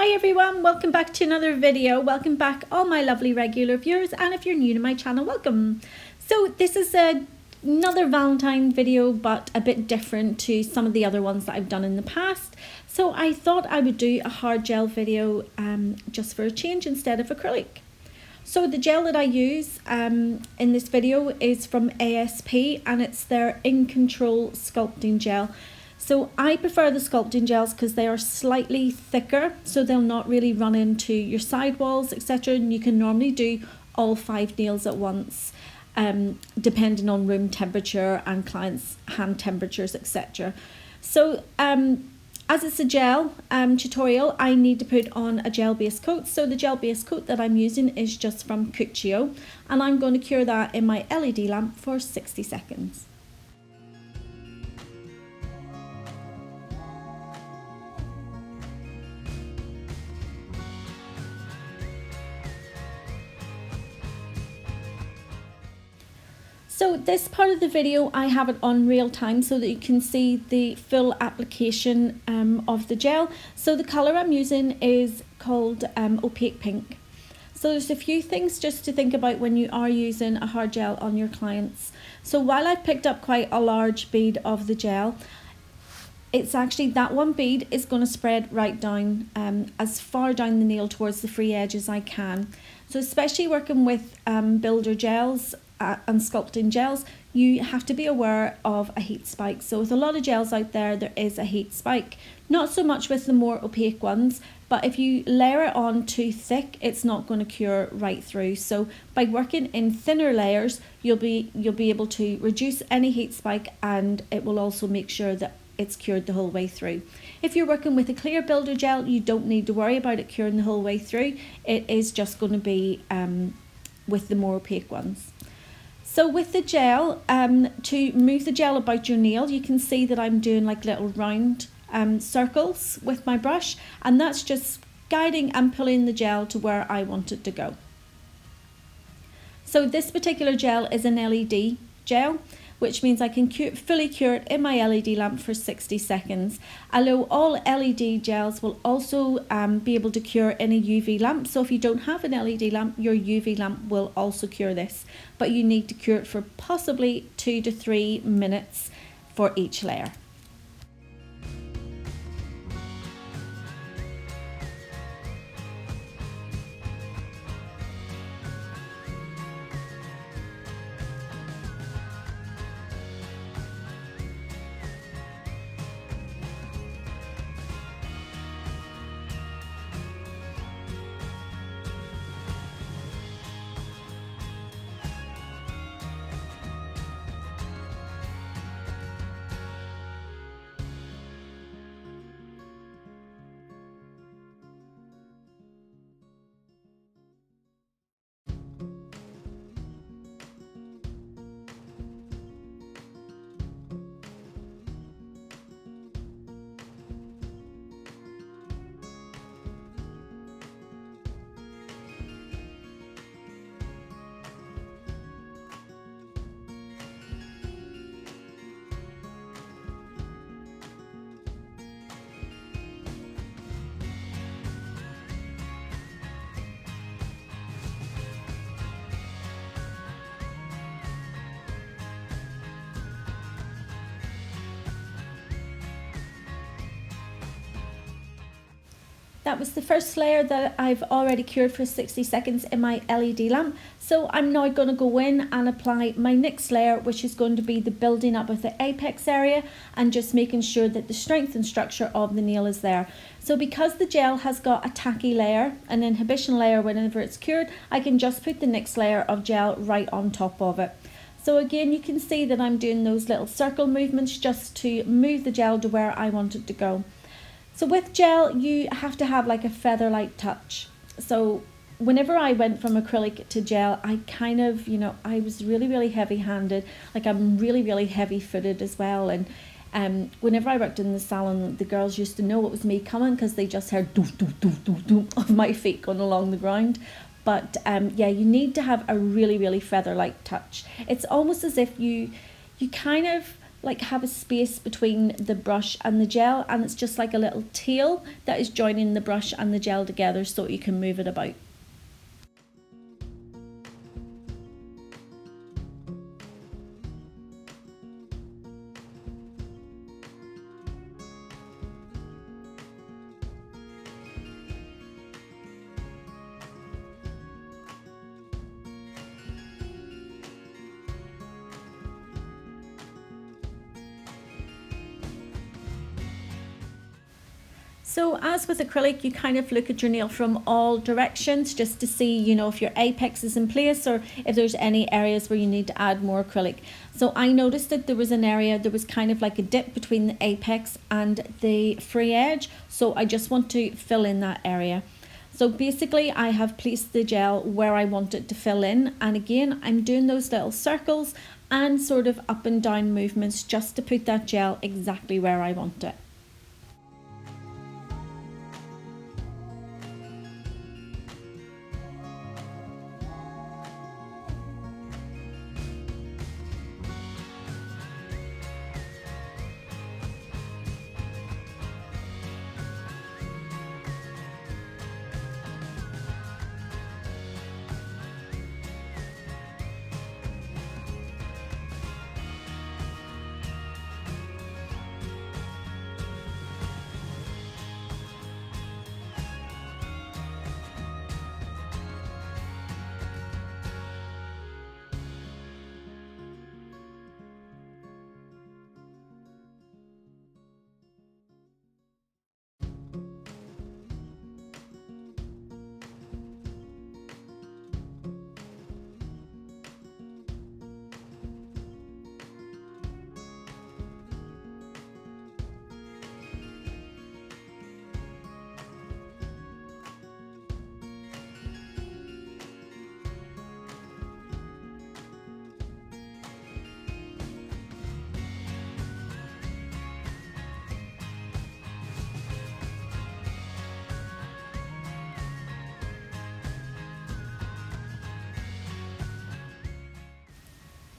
Hi everyone, welcome back to another video. Welcome back all my lovely regular viewers, and if you're new to my channel, welcome. So this is another Valentine video, but a bit different to some of the other ones that I've done in the past. So I thought I would do a hard gel video just for a change instead of acrylic. So the gel that I use in this video is from ASP, and it's their In Control Sculpting Gel. So I prefer the sculpting gels because they are slightly thicker, so they'll not really run into your sidewalls, etc. And you can normally do all 5 nails at once, depending on room temperature and clients' hand temperatures, etc. So as it's a gel tutorial, I need to put on a gel base coat. So the gel base coat that I'm using is just from Cuccio, and I'm going to cure that in my LED lamp for 60 seconds. So this part of the video, I have it on real time so that you can see the full application of the gel. So the colour I'm using is called Opaque Pink. So there's a few things just to think about when you are using a hard gel on your clients. So while I've picked up quite a large bead of the gel, it's actually that one bead is going to spread right down as far down the nail towards the free edge as I can. So especially working with builder gels and sculpting gels, you have to be aware of a heat spike. So with a lot of gels out there, there is a heat spike. Not so much with the more opaque ones, but if you layer it on too thick, it's not going to cure right through. So by working in thinner layers, you'll be able to reduce any heat spike, and it will also make sure that it's cured the whole way through. If you're working with a clear builder gel, you don't need to worry about it curing the whole way through. It is just going to be with the more opaque ones. So with the gel, to move the gel about your nail, you can see that I'm doing like little round circles with my brush, and that's just guiding and pulling the gel to where I want it to go. So this particular gel is an LED gel, which means I can fully cure it in my LED lamp for 60 seconds. Although all LED gels will also be able to cure in a UV lamp. So if you don't have an LED lamp, your UV lamp will also cure this. But you need to cure it for possibly 2 to 3 minutes for each layer. That was the first layer that I've already cured for 60 seconds in my LED lamp. So I'm now going to go in and apply my next layer, which is going to be the building up of the apex area and just making sure that the strength and structure of the nail is there. So because the gel has got a tacky layer, an inhibition layer whenever it's cured, I can just put the next layer of gel right on top of it. So again, you can see that I'm doing those little circle movements just to move the gel to where I want it to go. So with gel, you have to have like a feather-like touch. So whenever I went from acrylic to gel, I kind of, I was really heavy-handed. Like I'm really heavy-footed as well. And whenever I worked in the salon, the girls used to know it was me coming because they just heard doof, doof, doof, doof, doof of my feet going along the ground. But yeah, you need to have a really feather-like touch. It's almost as if you kind of like have a space between the brush and the gel, and it's just like a little tail that is joining the brush and the gel together so you can move it about. So as with acrylic, you kind of look at your nail from all directions just to see, you know, if your apex is in place or if there's any areas where you need to add more acrylic. So I noticed that there was an area, there was kind of like a dip between the apex and the free edge. So I just want to fill in that area. So basically I have placed the gel where I want it to fill in. And again, I'm doing those little circles and sort of up and down movements just to put that gel exactly where I want it.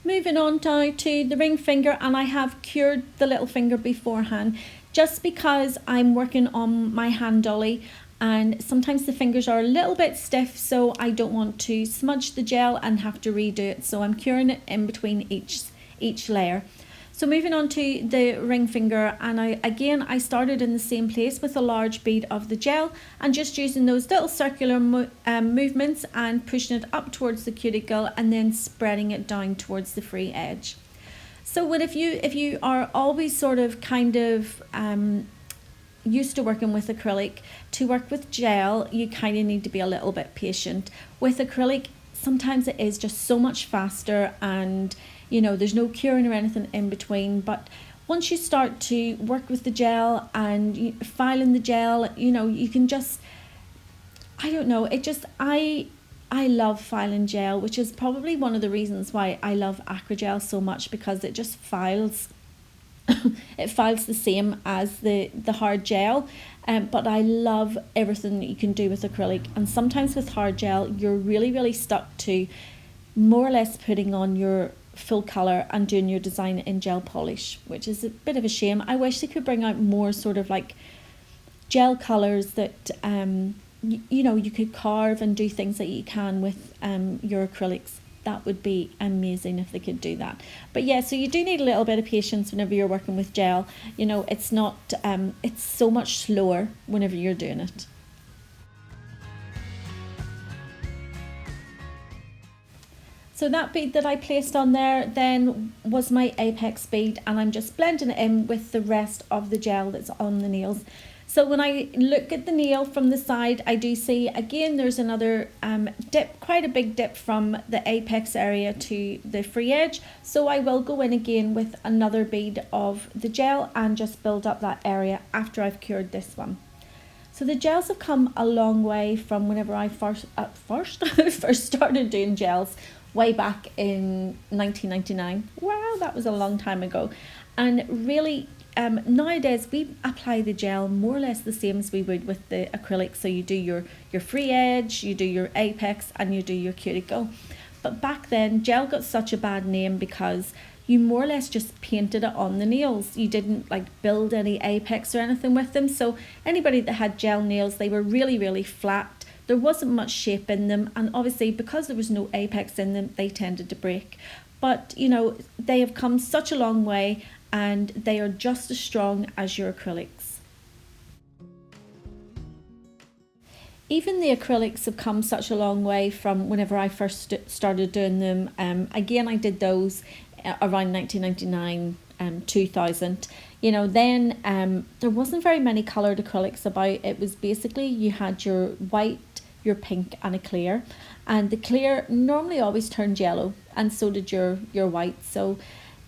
Moving on now to the ring finger, and I have cured the little finger beforehand just because I'm working on my hand dolly and sometimes the fingers are a little bit stiff, so I don't want to smudge the gel and have to redo it, so I'm curing it in between each layer. So moving on to the ring finger, and I started in the same place with a large bead of the gel and just using those little circular movements and pushing it up towards the cuticle and then spreading it down towards the free edge. So if you are always sort of kind of used to working with acrylic, to work with gel you kind of need to be a little bit patient. With acrylic sometimes it is just so much faster, and you know, there's no curing or anything in between. But once you start to work with the gel and filing the gel, you know, you can just, I don't know, it just, I love filing gel, which is probably one of the reasons why I love Acrygel so much, because it just files it files the same as the hard gel. But I love everything that you can do with acrylic, and sometimes with hard gel you're really stuck to more or less putting on your full colour and doing your design in gel polish, which is a bit of a shame. I wish they could bring out more sort of like gel colours that you know, you could carve and do things that you can with your acrylics. That would be amazing if they could do that. But yeah, so you do need a little bit of patience whenever you're working with gel. You know, it's not it's so much slower whenever you're doing it. So that bead that I placed on there then was my apex bead, and I'm just blending it in with the rest of the gel that's on the nails. So when I look at the nail from the side, I do see again there's another dip, quite a big dip from the apex area to the free edge. So I will go in again with another bead of the gel and just build up that area after I've cured this one. So the gels have come a long way from whenever I first started doing gels way back in 1999. Wow, that was a long time ago. And really nowadays we apply the gel more or less the same as we would with the acrylic. So you do your free edge, you do your apex, and you do your cuticle. But back then gel got such a bad name because you more or less just painted it on the nails. You didn't like build any apex or anything with them. So anybody that had gel nails, they were really, really flat. There wasn't much shape in them, and obviously because there was no apex in them, they tended to break. But you know, they have come such a long way, and they are just as strong as your acrylics. Even the acrylics have come such a long way from whenever I first started doing them. Again, I did those around 1999, 2000. You know, then there wasn't very many coloured acrylics about. It was basically you had your white, your pink and a clear, and the clear normally always turned yellow, and so did your white. So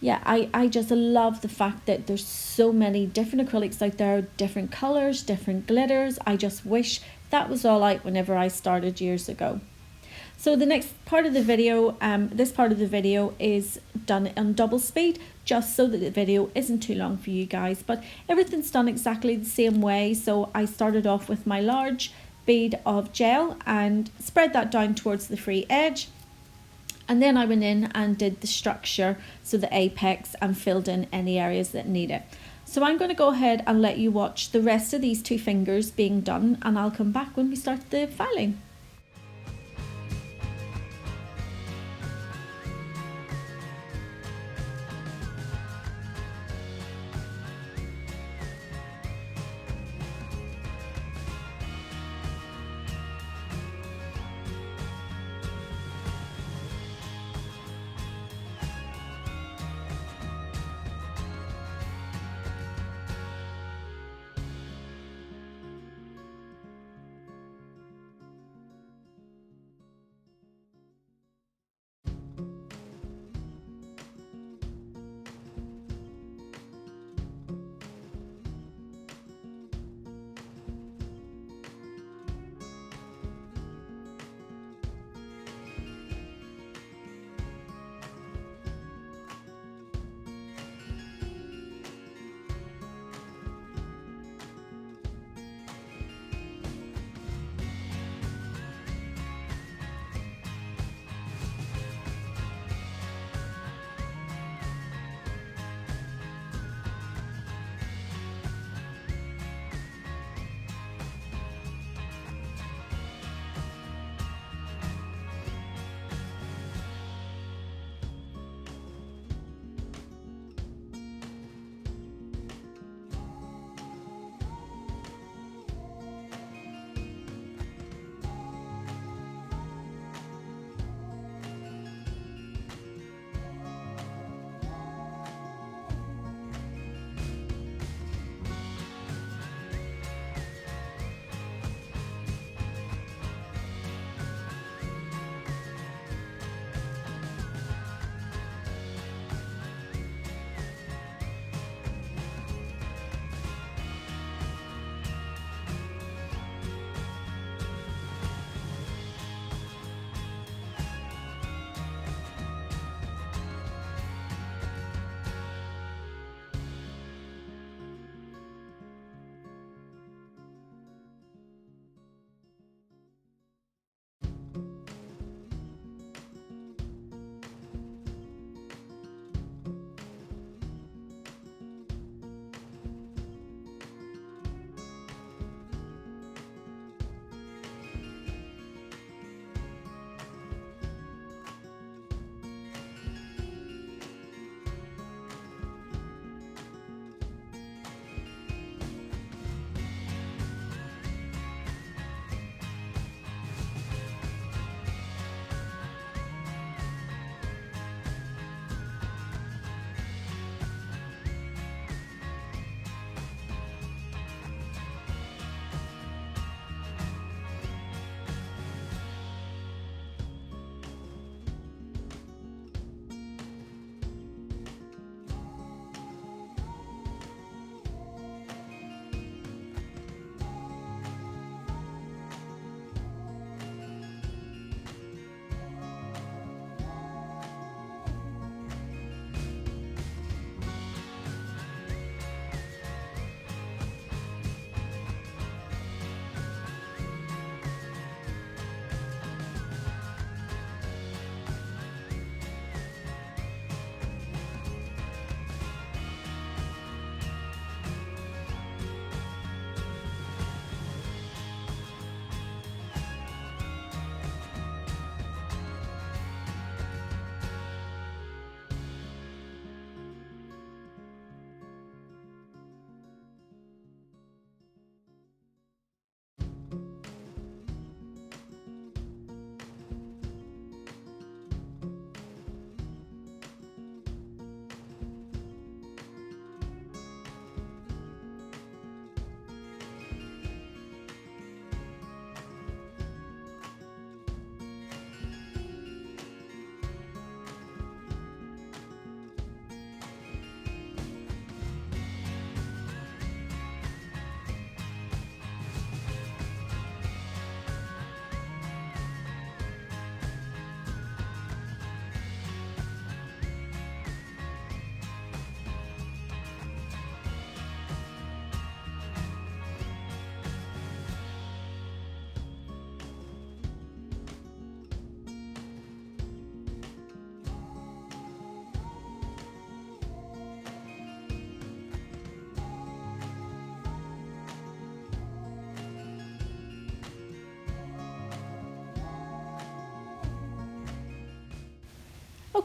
yeah, I just love the fact that there's so many different acrylics out there, different colours, different glitters. I just wish that was all out whenever I started years ago. So the next part of the video, this part of the video is done on double speed, just so that the video isn't too long for you guys, but everything's done exactly the same way. So I started off with my large bead of gel and spread that down towards the free edge. And then I went in and did the structure, so the apex, and filled in any areas that need it. So I'm going to go ahead and let you watch the rest of these two fingers being done, and I'll come back when we start the filing.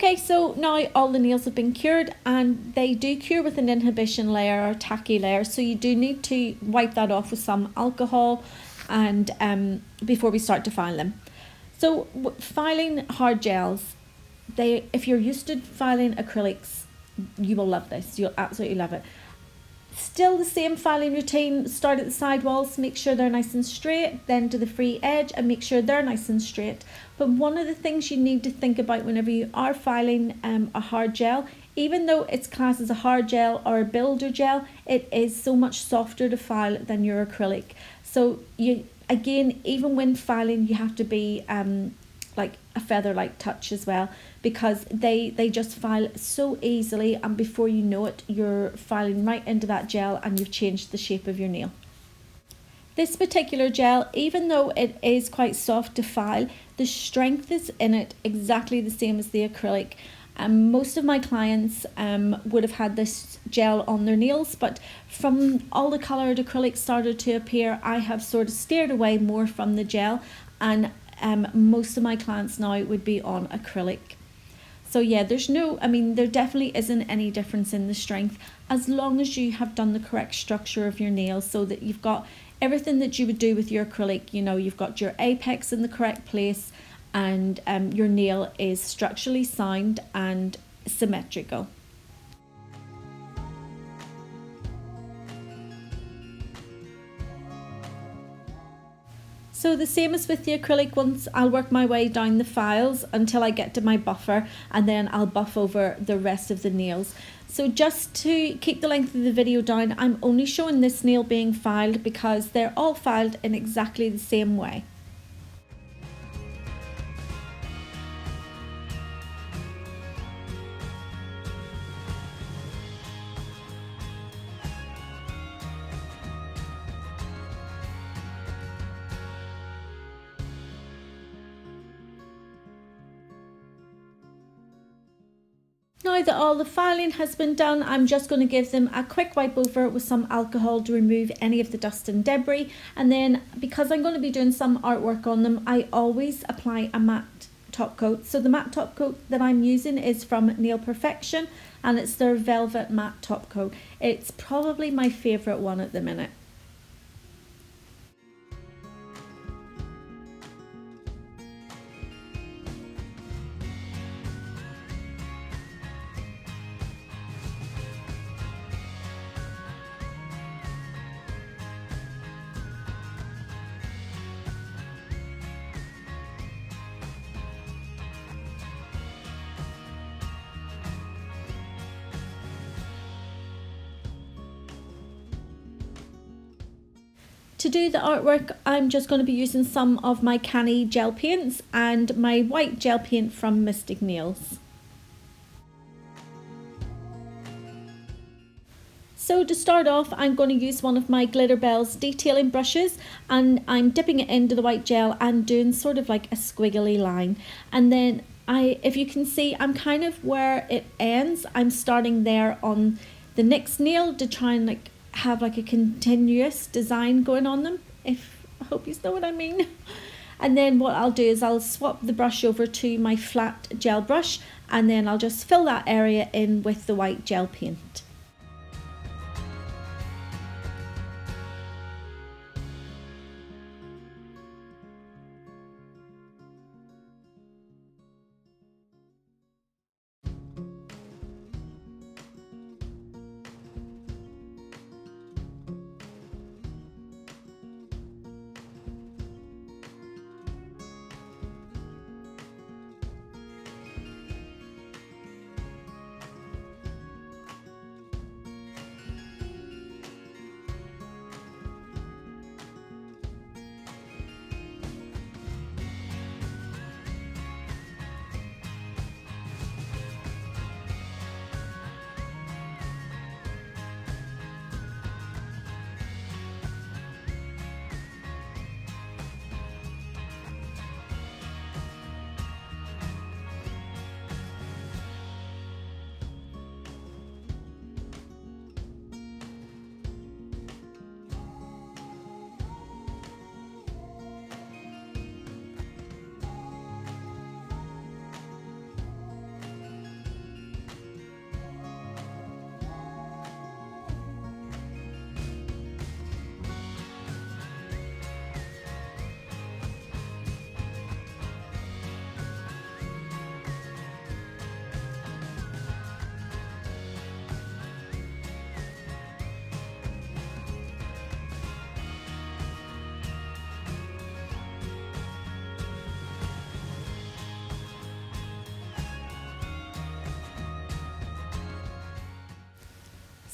Okay, so now all the nails have been cured, and they do cure with an inhibition layer or tacky layer, so you do need to wipe that off with some alcohol and before we start to file them. So filing hard gels, if you're used to filing acrylics, you will love this. You'll absolutely love it. Still the same filing routine. Start at the side walls, make sure they're nice and straight, then to the free edge and make sure they're nice and straight. But one of the things you need to think about whenever you are filing a hard gel, even though it's classed as a hard gel or a builder gel, it is so much softer to file than your acrylic. So you, again, even when filing, you have to be like a feather-like touch as well, because they just file so easily, and before you know it, you're filing right into that gel and you've changed the shape of your nail. This particular gel, even though it is quite soft to file, the strength is in it exactly the same as the acrylic. Most of my clients would have had this gel on their nails, but from all the coloured acrylics started to appear, I have sort of steered away more from the gel, and most of my clients now would be on acrylic. So yeah, there definitely isn't any difference in the strength, as long as you have done the correct structure of your nails, so that you've got everything that you would do with your acrylic. You know, you've got your apex in the correct place, and your nail is structurally sound and symmetrical. So the same as with the acrylic ones, I'll work my way down the files until I get to my buffer, and then I'll buff over the rest of the nails. So just to keep the length of the video down, I'm only showing this nail being filed because they're all filed in exactly the same way. Now that all the filing has been done, I'm just going to give them a quick wipe over with some alcohol to remove any of the dust and debris. And then, because I'm going to be doing some artwork on them, I always apply a matte top coat. So the matte top coat that I'm using is from Nail Perfection, and it's their Velvet Matte Top Coat. It's probably my favourite one at the minute. To do the artwork, I'm just going to be using some of my Canni Gel Paints and my white gel paint from Mystic Nails. So to start off, I'm going to use one of my Glitterbels detailing brushes, and I'm dipping it into the white gel and doing sort of like a squiggly line. And then if you can see, I'm kind of where it ends, I'm starting there on the next nail to try and like have like a continuous design going on them, I hope you know what I mean. And then what I'll do is I'll swap the brush over to my flat gel brush, and then I'll just fill that area in with the white gel paint.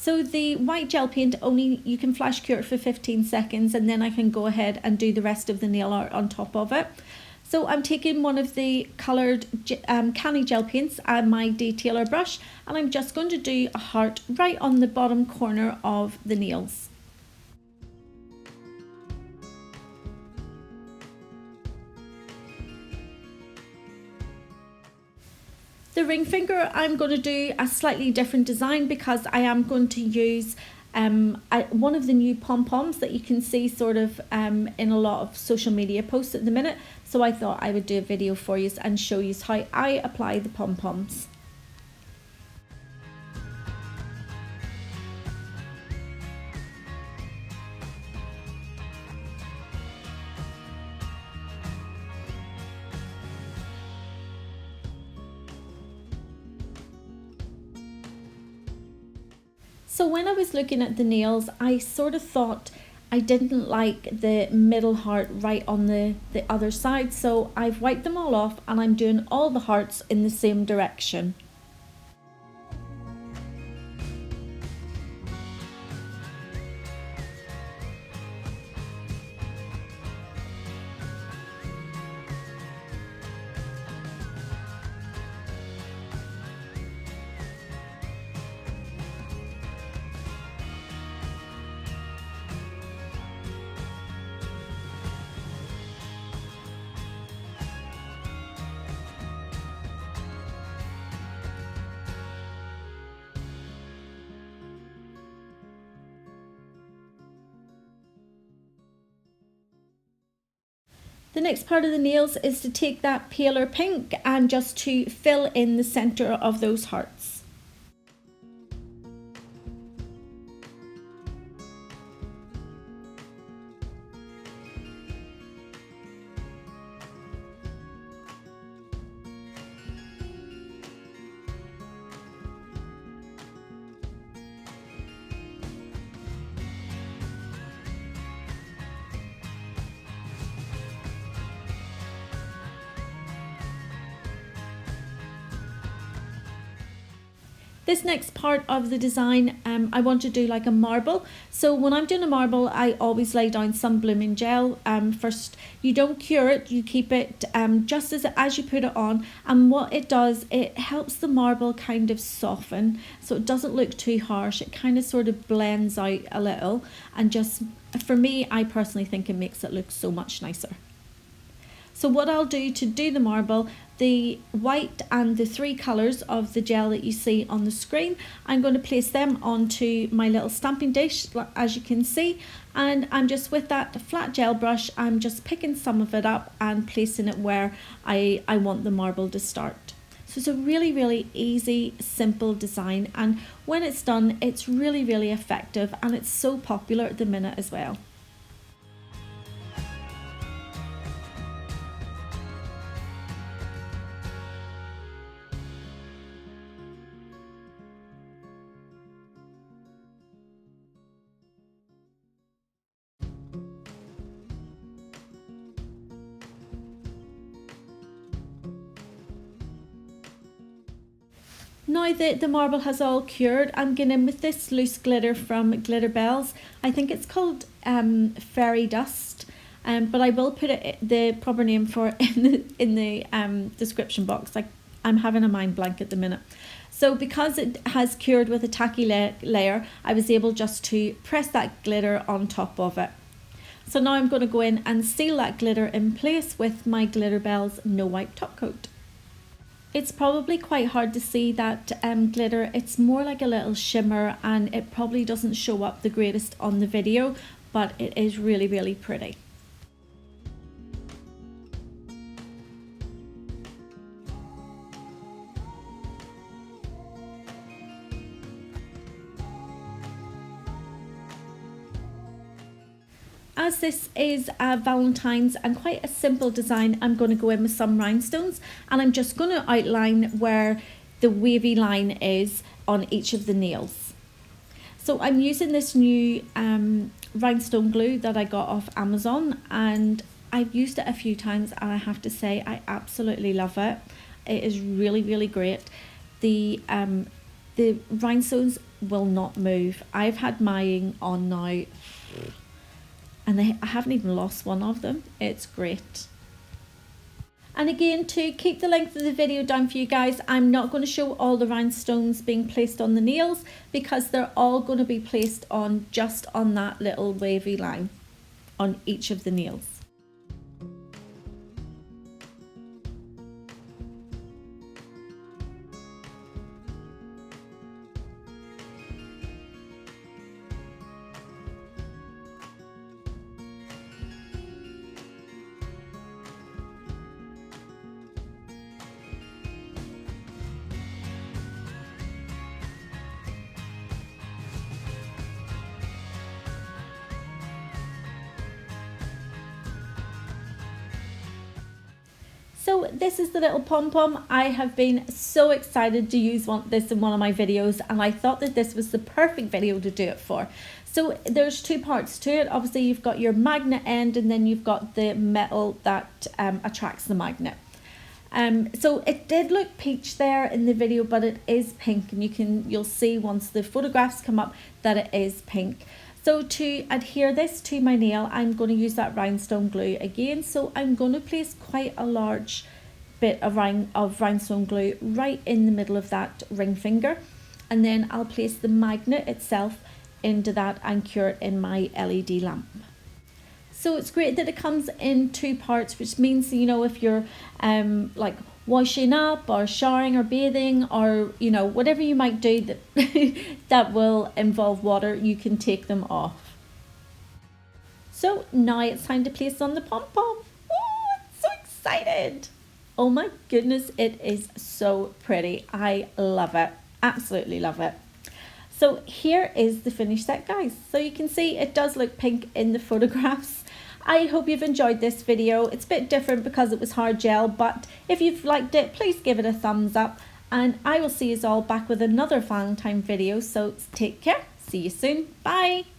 So the white gel paint, only you can flash cure it for 15 seconds and then I can go ahead and do the rest of the nail art on top of it. So I'm taking one of the coloured Canni Gel Paints and my detailer brush, and I'm just going to do a heart right on the bottom corner of the nails. The ring finger, I'm going to do a slightly different design because I am going to use one of the new pom-poms that you can see sort of in a lot of social media posts at the minute. So I thought I would do a video for you and show you how I apply the pom-poms. So when I was looking at the nails, I sort of thought I didn't like the middle heart right on the other side. So I've wiped them all off and I'm doing all the hearts in the same direction. The next part of the nails is to take that paler pink and just to fill in the centre of those hearts. This next part of the design, I want to do like a marble. So when I'm doing a marble, I always lay down some blooming gel. First, you don't cure it, you keep it just as you put it on. And what it does, it helps the marble kind of soften, so it doesn't look too harsh. It kind of sort of blends out a little, and just, for me, I personally think it makes it look so much nicer. So what I'll do to do the marble, the white and the three colours of the gel that you see on the screen, I'm going to place them onto my little stamping dish, as you can see, and I'm just, with that flat gel brush, I'm just picking some of it up and placing it where I want the marble to start. So it's a really, really easy, simple design, and when it's done, it's really, really effective, and it's so popular at the minute as well. Now that the marble has all cured, I'm going in with this loose glitter from Glitterbels. I think it's called Fairy Dust, but I will put the proper name for it in the description box. Like, I'm having a mind blank at the minute. So because it has cured with a tacky layer, I was able just to press that glitter on top of it. So now I'm going to go in and seal that glitter in place with my Glitterbels No Wipe Top Coat. It's probably quite hard to see that glitter. It's more like a little shimmer, and it probably doesn't show up the greatest on the video, but it is really, really pretty. As this is a Valentine's and quite a simple design, I'm going to go in with some rhinestones, and I'm just going to outline where the wavy line is on each of the nails. So I'm using this new rhinestone glue that I got off Amazon, and I've used it a few times, and I have to say I absolutely love it. It is really, really great. The rhinestones will not move. I've had mine on now and I haven't even lost one of them. It's great. And again, to keep the length of the video down for you guys, I'm not going to show all the rhinestones being placed on the nails because they're all going to be placed on just on that little wavy line on each of the nails. So this is the little pom-pom. I have been so excited to use this in one of my videos, and I thought that this was the perfect video to do it for. So there's two parts to it. Obviously you've got your magnet end, and then you've got the metal that attracts the magnet. So it did look peach there in the video, but it is pink, and you'll see once the photographs come up that it is pink. So to adhere this to my nail, I'm going to use that rhinestone glue again. So I'm going to place quite a large bit of rhinestone glue right in the middle of that ring finger. And then I'll place the magnet itself into that and cure it in my LED lamp. So it's great that it comes in two parts, which means, you know, if you're like washing up or showering or bathing, or you know, whatever you might do that that will involve water, you can take them off. So now it's time to place on the pom-pom. Oh, I'm so excited. Oh my goodness, it is so pretty. I love it, absolutely love it. So here is the finished set, guys. So you can see it does look pink in the photographs. I hope you've enjoyed this video. It's a bit different because it was hard gel, but if you've liked it, please give it a thumbs up, and I will see you all back with another Valentine video. So take care. See you soon. Bye.